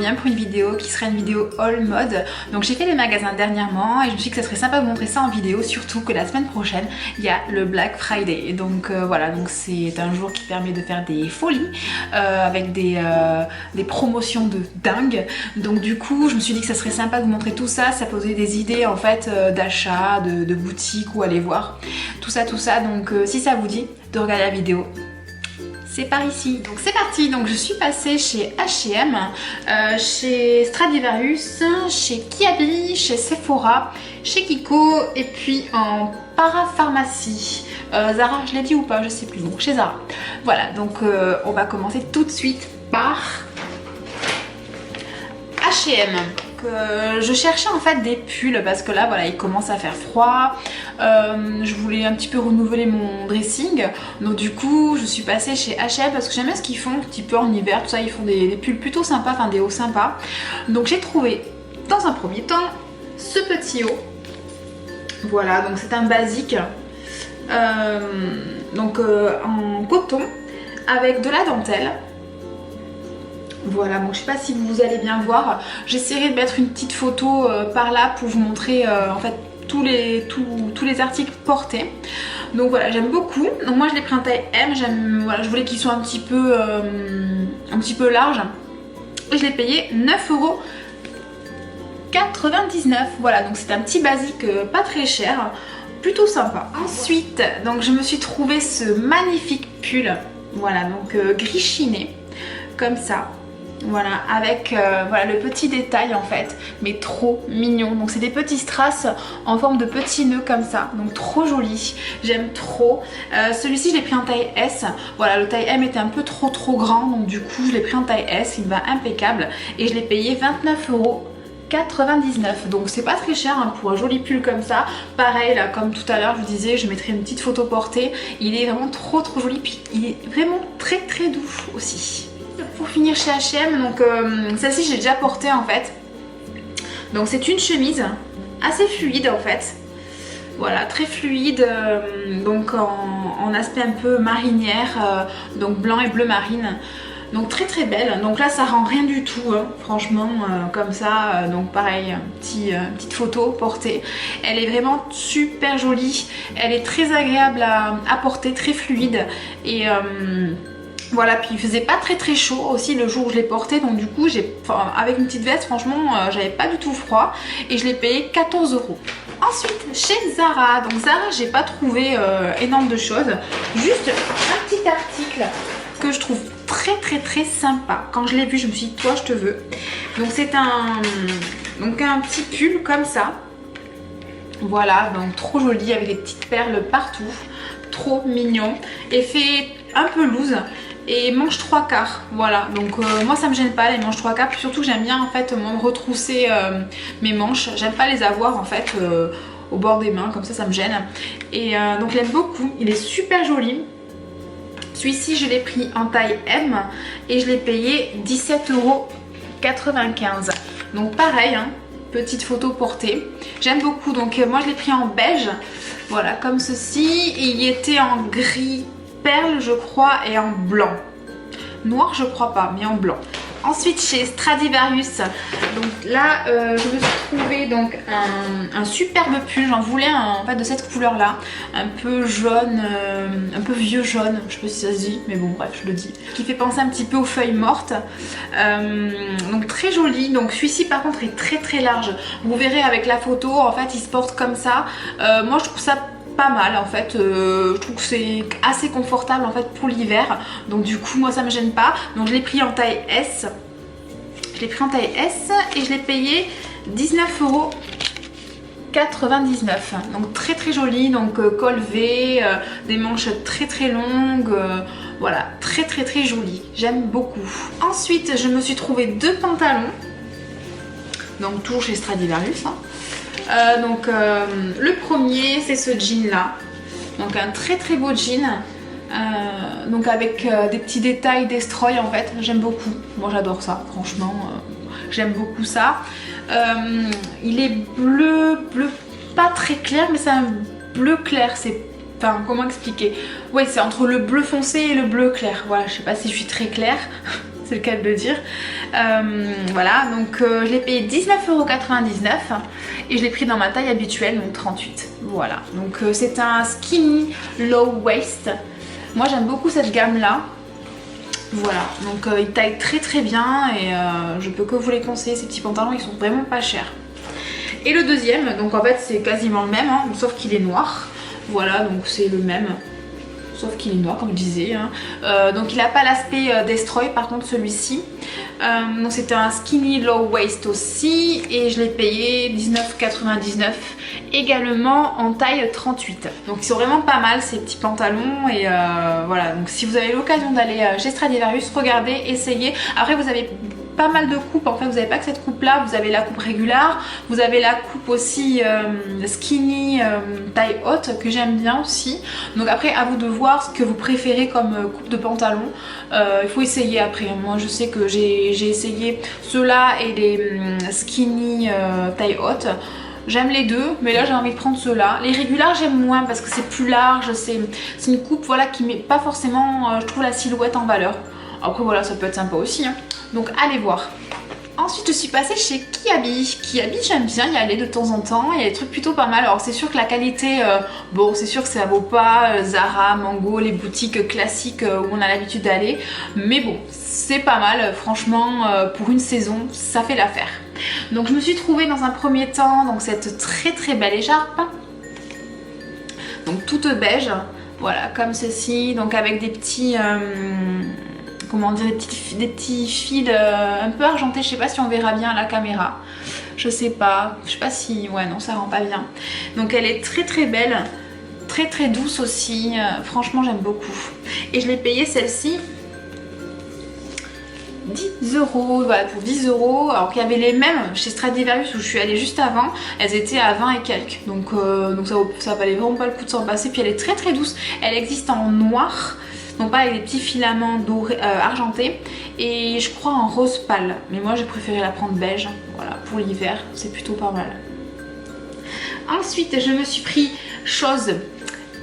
revient pour une vidéo qui sera une vidéo haul mode. Donc j'ai fait les magasins dernièrement et je me suis dit que ça serait sympa de vous montrer ça en vidéo, surtout que la semaine prochaine il y a le Black Friday. Donc voilà, donc c'est un jour qui permet de faire des folies avec des promotions de dingue. Donc du coup je me suis dit que ça serait sympa de vous montrer tout ça, ça posait des idées en fait d'achat, de boutique ou aller voir tout ça. Donc si ça vous dit de regarder la vidéo, c'est par ici. Donc c'est parti, donc je suis passée chez H&M, chez Stradivarius, chez Kiabi, chez Sephora, chez Kiko et puis en parapharmacie. Zara, je l'ai dit ou pas, je sais plus. Bon, chez Zara. Voilà, donc on va commencer tout de suite par H&M. Je cherchais en fait des pulls parce que là voilà il commence à faire froid, je voulais un petit peu renouveler mon dressing, donc du coup je suis passée chez H&M parce que j'aime bien ce qu'ils font un petit peu en hiver, tout ça, ils font des pulls plutôt sympas, enfin des hauts sympas. Donc j'ai trouvé dans un premier temps ce petit haut, voilà, donc c'est un basique en coton avec de la dentelle. Voilà, bon je sais pas si vous allez bien voir, j'essaierai de mettre une petite photo par là pour vous montrer en fait tous les articles portés. Donc voilà, j'aime beaucoup. Donc moi je l'ai pris en taille M, voilà, je voulais qu'il soit un petit peu large. Et je l'ai payé 9,99 €. Voilà, donc c'est un petit basique pas très cher, plutôt sympa. Ensuite, donc je me suis trouvé ce magnifique pull, voilà, donc gris chiné, comme ça. Voilà, avec voilà, le petit détail en fait, mais trop mignon. Donc c'est des petits strass en forme de petits nœuds comme ça, donc trop joli, j'aime trop. Celui-ci je l'ai pris en taille S, voilà, le taille M était un peu trop grand, donc du coup je l'ai pris en taille S, il va impeccable et je l'ai payé 29,99 €. Donc c'est pas très cher hein, pour un joli pull comme ça. Pareil là, comme tout à l'heure je vous disais, je mettrai une petite photo portée. Il est vraiment trop joli, puis il est vraiment très doux aussi. Pour finir chez H&M, donc celle-ci j'ai déjà portée en fait. Donc c'est une chemise assez fluide en fait. Voilà, très fluide, donc en aspect un peu marinière, donc blanc et bleu marine. Donc très belle, donc là ça rend rien du tout hein, franchement comme ça, donc pareil, petite photo portée. Elle est vraiment super jolie, elle est très agréable à porter, très fluide et voilà, puis il faisait pas très chaud aussi le jour où je l'ai porté, donc du coup avec une petite veste franchement j'avais pas du tout froid et je l'ai payé 14 €. Ensuite chez Zara, donc Zara j'ai pas trouvé énorme de choses, juste un petit article que je trouve très sympa. Quand je l'ai vu je me suis dit toi je te veux. Donc c'est un petit pull comme ça, voilà, donc trop joli avec des petites perles partout, trop mignon, effet un peu loose et manche 3/4, voilà, donc moi ça me gêne pas les manches 3/4, surtout j'aime bien en fait me retrousser mes manches, j'aime pas les avoir en fait au bord des mains, comme ça me gêne et donc j'aime beaucoup, il est super joli. Celui-ci je l'ai pris en taille M et je l'ai payé 17,95 €. Donc pareil hein, petite photo portée, j'aime beaucoup. Donc moi je l'ai pris en beige, voilà, comme ceci, et il était en gris perle je crois et en blanc, noir je crois pas, mais en blanc. Ensuite chez Stradivarius, donc là je me suis trouvé donc un superbe pull, j'en voulais un en fait de cette couleur là, un peu jaune, un peu vieux jaune, je sais pas si ça se dit, mais bon bref je le dis, qui fait penser un petit peu aux feuilles mortes, donc très joli. Donc celui-ci par contre est très large, vous verrez avec la photo en fait il se porte comme ça, moi je trouve ça pas mal en fait, je trouve que c'est assez confortable en fait pour l'hiver, donc du coup moi ça me gêne pas. Donc je l'ai pris en taille S, et je l'ai payé 19,99 €. Donc très joli, donc col V, des manches très longues, voilà, très joli, j'aime beaucoup. Ensuite je me suis trouvé deux pantalons, donc toujours chez Stradivarius hein. Le premier c'est ce jean là, donc un très beau jean, donc avec des petits détails destroy en fait, j'aime beaucoup, moi j'adore ça franchement, j'aime beaucoup ça. Il est bleu pas très clair, mais c'est un bleu clair, c'est, enfin comment expliquer, ouais c'est entre le bleu foncé et le bleu clair, voilà, je sais pas si je suis très claire. c'est le cas de le dire. Voilà, donc je l'ai payé 19,99 € et je l'ai pris dans ma taille habituelle, donc 38. Voilà, donc c'est un skinny low waist. Moi j'aime beaucoup cette gamme là. Voilà, donc il taille très très bien et je peux que vous les conseiller. Ces petits pantalons, ils sont vraiment pas chers. Et le deuxième, donc en fait c'est quasiment le même, hein, sauf qu'il est noir. Voilà, donc c'est le même, sauf qu'il est noir comme je disais. Hein. Donc il n'a pas l'aspect Destroy, par contre celui-ci. Donc c'était un skinny low waist aussi et je l'ai payé 19,99 € également en taille 38. Donc ils sont vraiment pas mal ces petits pantalons et voilà. Donc si vous avez l'occasion d'aller chez Stradivarius, regardez, essayez. Après vous avez pas mal de coupes, en fait vous n'avez pas que cette coupe là, vous avez la coupe régulière, vous avez la coupe aussi skinny taille haute que j'aime bien aussi. Donc après à vous de voir ce que vous préférez comme coupe de pantalon. Il faut essayer après. Moi je sais que j'ai essayé ceux-là et les skinny taille haute. J'aime les deux, mais là j'ai envie de prendre ceux-là. Les régulières j'aime moins parce que c'est plus large, c'est une coupe voilà, qui met pas forcément, je trouve, la silhouette en valeur. Après voilà, ça peut être sympa aussi, hein. Donc allez voir. Ensuite je suis passée chez Kiabi. Kiabi j'aime bien y aller de temps en temps, il y a des trucs plutôt pas mal. Alors c'est sûr que la qualité, bon c'est sûr que ça vaut pas Zara, Mango, les boutiques classiques où on a l'habitude d'aller. Mais bon, c'est pas mal, franchement pour une saison ça fait l'affaire. Donc je me suis trouvée dans un premier temps donc cette très très belle écharpe. Donc toute beige, voilà comme ceci, donc avec des petits... comment dire, des petits fils un peu argentés, je sais pas si on verra bien à la caméra, je sais pas si, ouais non ça rend pas bien. Donc elle est très très belle, très très douce aussi, franchement j'aime beaucoup. Et je l'ai payée celle-ci 10 €, voilà, pour 10 €, alors qu'il y avait les mêmes chez Stradivarius où je suis allée juste avant, elles étaient à 20 et quelques, donc ça valait vraiment pas le coup de s'en passer. Puis elle est très très douce, elle existe en noir, donc pas avec des petits filaments dorés, argentés, et je crois en rose pâle, mais moi j'ai préféré la prendre beige, voilà, pour l'hiver, c'est plutôt pas mal. Ensuite je me suis pris chose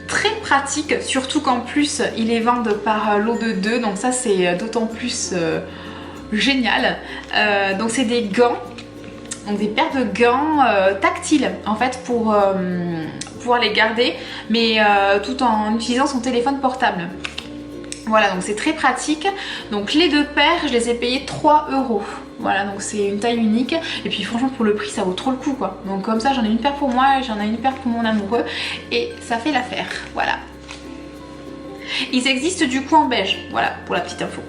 très pratique, surtout qu'en plus ils les vendent par lot de 2, donc ça c'est d'autant plus génial. Donc c'est des gants, donc des paires de gants tactiles en fait pour pouvoir les garder, mais tout en utilisant son téléphone portable. Voilà, donc c'est très pratique. Donc les deux paires, je les ai payées 3 €. Voilà, donc c'est une taille unique. Et puis franchement, pour le prix, ça vaut trop le coup, quoi. Donc comme ça, j'en ai une paire pour moi et j'en ai une paire pour mon amoureux. Et ça fait l'affaire. Voilà. Ils existent du coup en beige. Voilà, pour la petite info.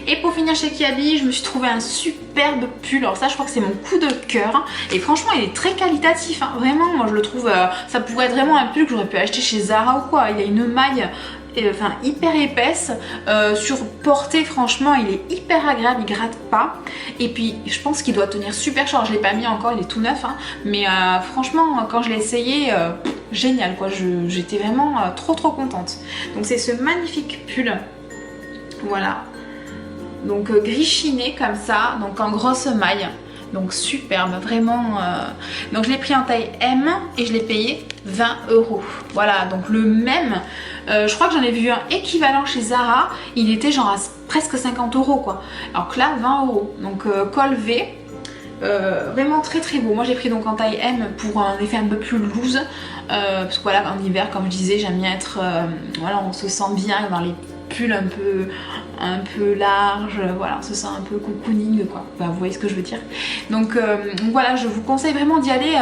Et pour finir chez Kiabi, je me suis trouvé un superbe pull. Alors ça, je crois que c'est mon coup de cœur. Et franchement, il est très qualitatif, hein. Vraiment, moi je le trouve... ça pourrait être vraiment un pull que j'aurais pu acheter chez Zara ou quoi. Il a une maille... enfin hyper épaisse, sur portée franchement il est hyper agréable, il gratte pas, et puis je pense qu'il doit tenir super cher. Je l'ai pas mis encore, il est tout neuf, hein, mais franchement quand je l'ai essayé, génial quoi, j'étais vraiment trop contente. Donc c'est ce magnifique pull, voilà, donc gris chiné comme ça, donc en grosse maille. Donc superbe, vraiment. Donc je l'ai pris en taille M et je l'ai payé 20 €. Voilà, donc le même. Je crois que j'en ai vu un équivalent chez Zara. Il était genre à presque 50 € quoi. Alors que là, 20 €. Donc col V. Vraiment très beau. Moi j'ai pris donc en taille M pour un effet un peu plus loose. Parce que voilà, en hiver, comme je disais, j'aime bien être... voilà, on se sent bien dans les pulls un peu large, voilà, on se sent un peu cocooning quoi, enfin, vous voyez ce que je veux dire. Donc voilà, je vous conseille vraiment d'y aller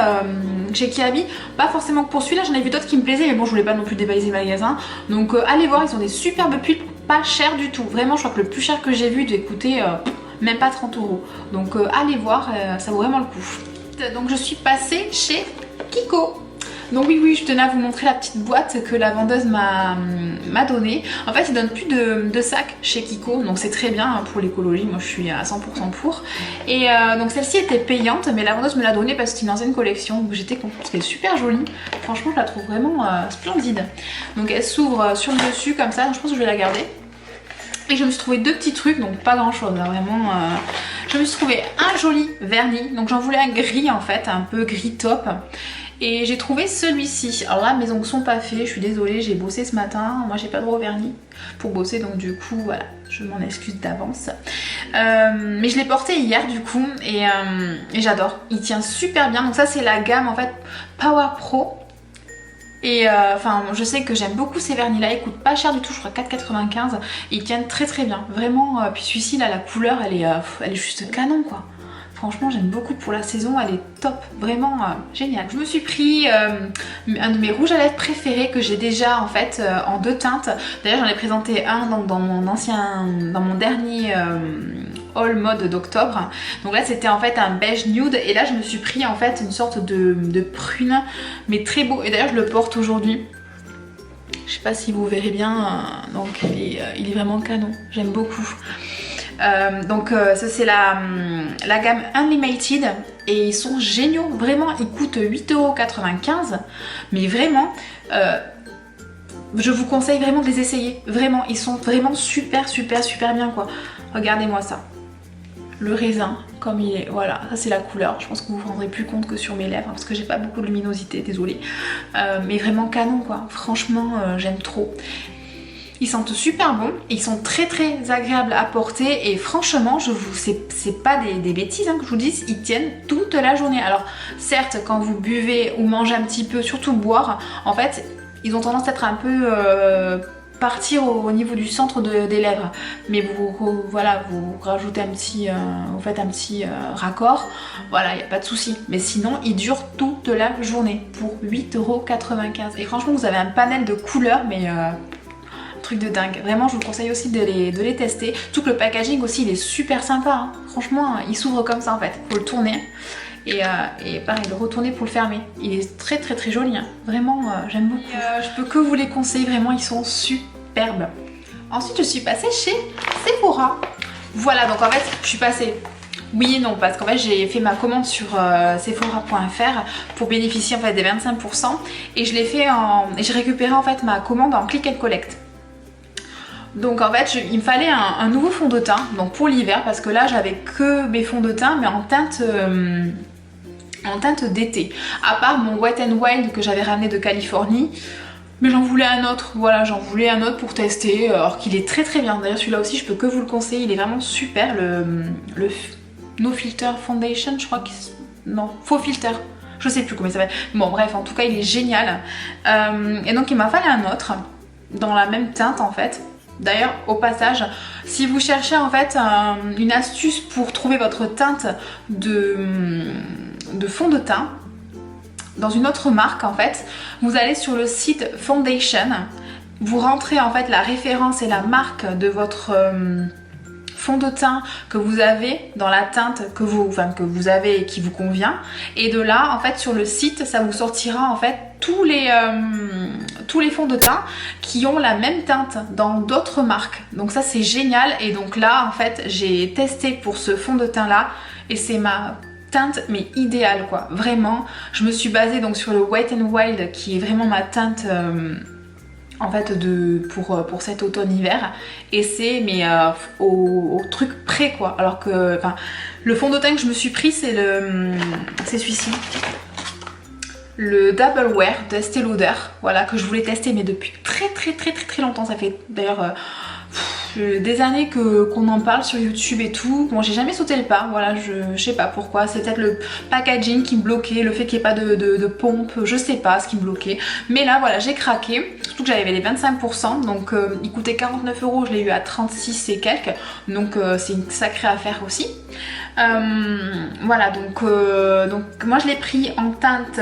chez Kiabi, pas forcément que pour celui-là, j'en ai vu d'autres qui me plaisaient, mais bon je voulais pas non plus dévaliser le magasin, donc allez voir, ils ont des superbes pulls, pas chers du tout, vraiment je crois que le plus cher que j'ai vu devait coûter même pas 30 €, donc allez voir, ça vaut vraiment le coup. Donc je suis passée chez Kiko. Donc oui, je tenais à vous montrer la petite boîte que la vendeuse m'a donnée. En fait, ils donnent plus de sacs chez Kiko, donc c'est très bien pour l'écologie. Moi, je suis à 100% pour. Et donc celle-ci était payante, mais la vendeuse me l'a donnée parce que c'est une ancienne collection. Donc j'étais contente parce qu'elle est super jolie. Franchement, je la trouve vraiment splendide. Donc elle s'ouvre sur le dessus comme ça, donc je pense que je vais la garder. Et je me suis trouvé deux petits trucs, donc pas grand chose, hein, vraiment. Je me suis trouvé un joli vernis, donc j'en voulais un gris en fait, un peu gris top. Et j'ai trouvé celui-ci. Alors là, mes ongles sont pas faits, je suis désolée, j'ai bossé ce matin. Moi, j'ai pas droit au vernis pour bosser, donc du coup, voilà, je m'en excuse d'avance. Mais je l'ai porté hier, du coup, et j'adore. Il tient super bien. Donc ça, c'est la gamme, en fait, Power Pro. Et enfin, je sais que j'aime beaucoup ces vernis-là. Ils coûtent pas cher du tout, je crois 4,95. Ils tiennent très très bien. Vraiment, puis celui-ci, là, la couleur, elle est juste canon, quoi. Franchement, j'aime beaucoup pour la saison, elle est top, vraiment génial. Je me suis pris un de mes rouges à lèvres préférés que j'ai déjà en fait en 2 teintes. D'ailleurs, j'en ai présenté un dans mon dernier haul mode d'octobre. Donc là, c'était en fait un beige nude et là, je me suis pris en fait une sorte de prune, mais très beau. Et d'ailleurs, je le porte aujourd'hui. Je sais pas si vous verrez bien, donc il est vraiment canon, j'aime beaucoup. Donc ça c'est la gamme Unlimited et ils sont géniaux, vraiment ils coûtent 8,95 €, mais vraiment je vous conseille vraiment de les essayer, vraiment ils sont vraiment super bien quoi. Regardez-moi ça, le raisin comme il est, voilà, ça c'est la couleur, je pense que vous vous rendrez plus compte que sur mes lèvres parce que j'ai pas beaucoup de luminosité, désolée, mais vraiment canon quoi, franchement j'aime trop. Ils sentent super bon, ils sont très agréables à porter et franchement, c'est pas des bêtises hein, que je vous dise, ils tiennent toute la journée. Alors certes, quand vous buvez ou mangez un petit peu, surtout boire, en fait, ils ont tendance à être un peu partir au niveau du centre des lèvres. Mais voilà, vous rajoutez un petit, vous faites un petit raccord, voilà, il n'y a pas de souci. Mais sinon, ils durent toute la journée pour 8,95 €. Et franchement, vous avez un panel de couleurs, mais truc de dingue, vraiment je vous conseille aussi de les tester, tout que le packaging aussi il est super sympa hein. Franchement il s'ouvre comme ça en fait, faut le tourner et pareil le retourner pour le fermer, il est très joli hein. Vraiment j'aime beaucoup, je peux que vous les conseiller, vraiment ils sont superbes. Ensuite je suis passée chez Sephora, voilà donc en fait je suis passée oui et non parce qu'en fait j'ai fait ma commande sur sephora.fr pour bénéficier en fait des 25% et je l'ai fait et j'ai récupéré en fait ma commande en click and collect. Donc en fait il me fallait un nouveau fond de teint donc pour l'hiver parce que là j'avais que mes fonds de teint mais en teinte d'été, à part mon Wet n Wild que j'avais ramené de Californie, mais j'en voulais un autre, voilà j'en voulais un autre pour tester alors qu'il est très bien. D'ailleurs celui-là aussi je peux que vous le conseiller, il est vraiment super, le No Filter Foundation je crois qu'il... non, Faux Filter, je sais plus comment il s'appelle, bon bref en tout cas il est génial et donc il m'a fallu un autre dans la même teinte en fait. D'ailleurs au passage si vous cherchez en fait une astuce pour trouver votre teinte de fond de teint dans une autre marque en fait, vous allez sur le site Foundation, vous rentrez en fait la référence et la marque de votre fond de teint que vous avez dans la teinte que vous avez et qui vous convient, et de là en fait sur le site ça vous sortira en fait tous les fonds de teint qui ont la même teinte dans d'autres marques, donc ça c'est génial. Et donc là en fait j'ai testé pour ce fond de teint là et c'est ma teinte mais idéale quoi, vraiment je me suis basée donc sur le Wet n Wild qui est vraiment ma teinte en fait pour cet automne-hiver et c'est mais au truc près quoi, alors que le fond de teint que je me suis pris c'est celui-ci, le Double Wear de Estée Lauder, voilà que je voulais tester mais depuis très longtemps, ça fait d'ailleurs des années qu'on en parle sur YouTube et tout. Bon j'ai jamais sauté le pas, voilà je sais pas pourquoi, c'est peut-être le packaging qui me bloquait, le fait qu'il n'y ait pas de pompe, je sais pas ce qui me bloquait. Mais là voilà j'ai craqué, surtout que j'avais les 25%, donc il coûtait 49 €, je l'ai eu à 36 et quelques, donc c'est une sacrée affaire aussi. Voilà donc moi je l'ai pris en teinte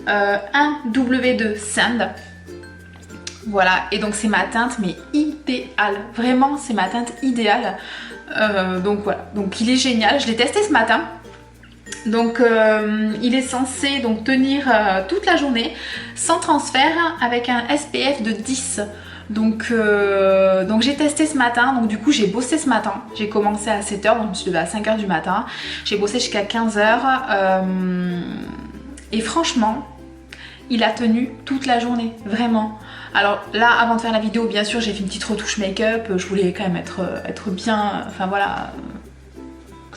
1W2 Sand. Voilà, et donc c'est ma teinte mais idéale, vraiment c'est ma teinte idéale. Donc voilà, donc il est génial, je l'ai testé ce matin. Donc il est censé donc tenir toute la journée sans transfert avec un SPF de 10. Donc j'ai testé ce matin, donc du coup j'ai bossé ce matin, j'ai commencé à 7 h, donc je me suis levée à 5 h du matin, j'ai bossé jusqu'à 15 h et franchement il a tenu toute la journée, vraiment. Alors là, avant de faire la vidéo, bien sûr, j'ai fait une petite retouche make-up. Je voulais quand même être bien, enfin voilà,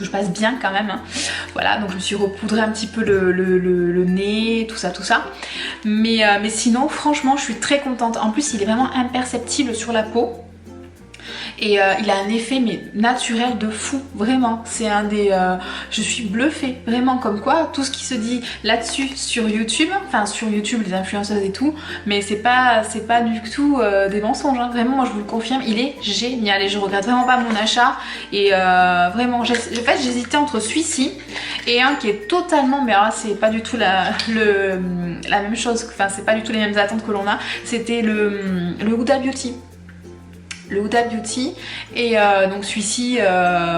que je passe bien quand même, hein. Voilà, donc je me suis repoudré un petit peu le nez, tout ça. Mais sinon, franchement, je suis très contente. En plus, il est vraiment imperceptible sur la peau. Et il a un effet mais naturel de fou, vraiment. C'est un des... je suis bluffée, vraiment, comme quoi tout ce qui se dit là-dessus sur YouTube, enfin sur YouTube, les influenceuses et tout, mais c'est pas du tout des mensonges, hein. Vraiment, moi je vous le confirme, il est génial et je regrette vraiment pas mon achat. Et vraiment, en fait j'hésitais entre celui-ci et un qui est totalement, mais alors c'est pas du tout la même chose, enfin c'est pas du tout les mêmes attentes que l'on a, c'était le Huda Beauty. Le Huda Beauty et donc celui-ci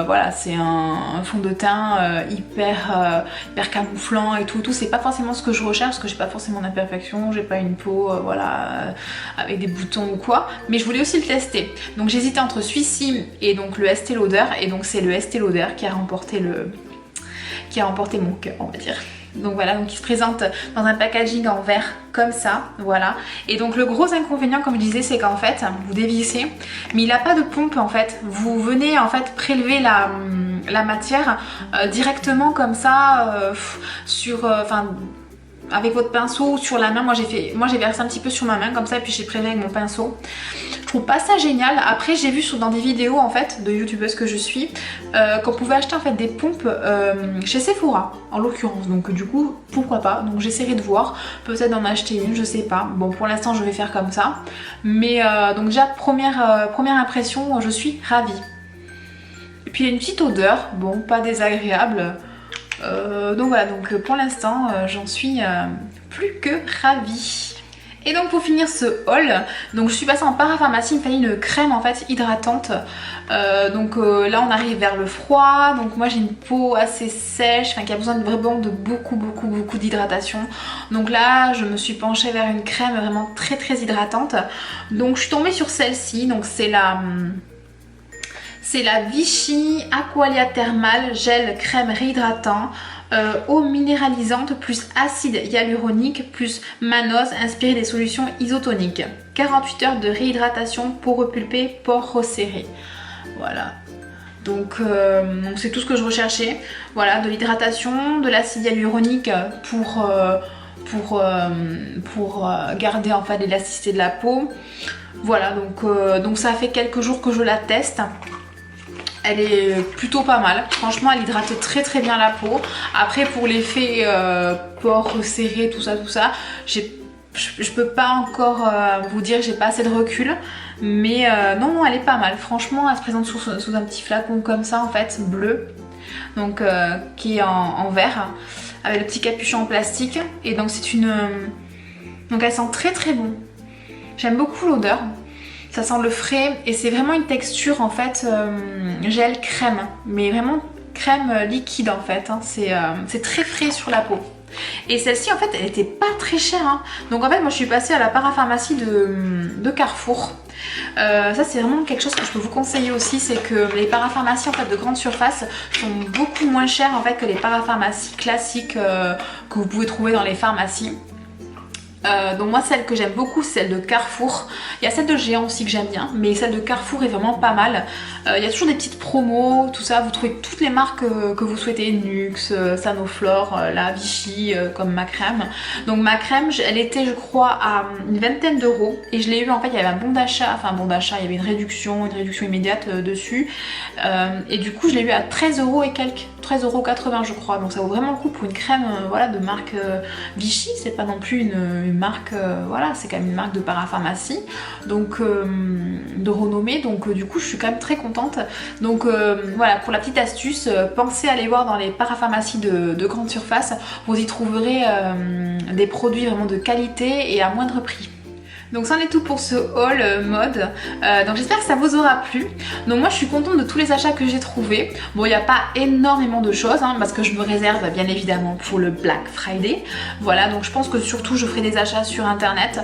voilà, c'est un fond de teint hyper camouflant et tout, c'est pas forcément ce que je recherche parce que j'ai pas forcément d'imperfection, j'ai pas une peau voilà avec des boutons ou quoi, mais je voulais aussi le tester, donc j'hésitais entre celui-ci et donc le Estée Lauder, et donc c'est le Estée Lauder qui a remporté mon cœur, on va dire. Donc voilà, donc il se présente dans un packaging en verre comme ça, voilà. Et donc le gros inconvénient, comme je disais, c'est qu'en fait vous dévissez, mais il n'a pas de pompe en fait. Vous venez en fait prélever la matière directement comme ça sur, avec votre pinceau sur la main. Moi j'ai versé un petit peu sur ma main comme ça et puis j'ai prélevé avec mon pinceau. Je trouve pas ça génial. Après j'ai vu dans des vidéos en fait de youtubeuses que je suis qu'on pouvait acheter en fait des pompes chez Sephora en l'occurrence, donc du coup pourquoi pas, donc j'essaierai de voir, peut-être d'en acheter une, je sais pas. Bon, pour l'instant je vais faire comme ça, mais donc déjà première impression, je suis ravie. Et puis il y a une petite odeur, bon pas désagréable. Donc voilà, donc pour l'instant j'en suis plus que ravie. Et donc pour finir ce haul, donc je suis passée en parapharmacie, il me fallait une crème en fait hydratante. Donc là on arrive vers le froid, donc moi j'ai une peau assez sèche, qui a besoin vraiment de beaucoup d'hydratation. Donc là je me suis penchée vers une crème vraiment très hydratante. Donc je suis tombée sur celle-ci, donc c'est la Vichy Aqualia Thermal Gel Crème Réhydratant, eau minéralisante plus acide hyaluronique plus mannose inspirée des solutions isotoniques. 48 heures de réhydratation, peau repulpée, pores resserrés. Voilà. Donc c'est tout ce que je recherchais. Voilà, de l'hydratation, de l'acide hyaluronique pour garder en fait l'élasticité de la peau. Voilà, donc ça fait quelques jours que je la teste. Elle est plutôt pas mal, franchement elle hydrate très bien la peau. Après pour l'effet pores resserrés, tout ça, je peux pas encore vous dire, j'ai pas assez de recul. Mais non, elle est pas mal, franchement elle se présente sous un petit flacon comme ça en fait, bleu. Donc qui est en verre, avec le petit capuchon en plastique. Et donc c'est une... donc elle sent très bon. J'aime beaucoup l'odeur. Ça sent le frais et c'est vraiment une texture en fait gel crème, mais vraiment crème liquide en fait, hein. C'est très frais sur la peau. Et celle-ci en fait elle était pas très chère, hein. Donc en fait moi je suis passée à la parapharmacie de Carrefour. Ça c'est vraiment quelque chose que je peux vous conseiller aussi, c'est que les parapharmacies en fait de grande surface sont beaucoup moins chères en fait que les parapharmacies classiques que vous pouvez trouver dans les pharmacies. Donc moi celle que j'aime beaucoup c'est celle de Carrefour. Il y a celle de Géant aussi que j'aime bien, mais celle de Carrefour est vraiment pas mal. Il y a toujours des petites promos, tout ça, vous trouvez toutes les marques que vous souhaitez, Nuxe, Sanoflore, la Vichy, comme ma crème. Donc ma crème elle était je crois à une vingtaine d'euros et je l'ai eu en fait, il y avait un bon d'achat, il y avait une réduction immédiate dessus. Et du coup je l'ai eu à 13 euros et quelques, 13,80 € je crois, donc ça vaut vraiment le coup pour une crème voilà, de marque Vichy, c'est pas non plus une marque, voilà, c'est quand même une marque de parapharmacie, donc de renommée, donc du coup je suis quand même très contente. Donc voilà, pour la petite astuce, pensez à aller voir dans les parapharmacies de grande surface, vous y trouverez des produits vraiment de qualité et à moindre prix. Donc c'en est tout pour ce haul mode, donc j'espère que ça vous aura plu. Donc moi je suis contente de tous les achats que j'ai trouvés. Bon, il n'y a pas énormément de choses hein, parce que je me réserve bien évidemment pour le Black Friday. Voilà, donc je pense que surtout je ferai des achats sur internet.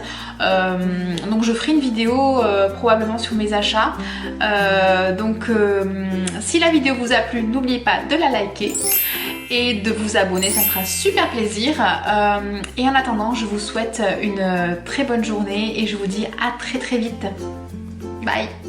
Donc je ferai une vidéo probablement sur mes achats. Donc si la vidéo vous a plu, n'oubliez pas de la liker et de vous abonner, ça me fera super plaisir. Et en attendant, je vous souhaite une très bonne journée et je vous dis à très vite. Bye!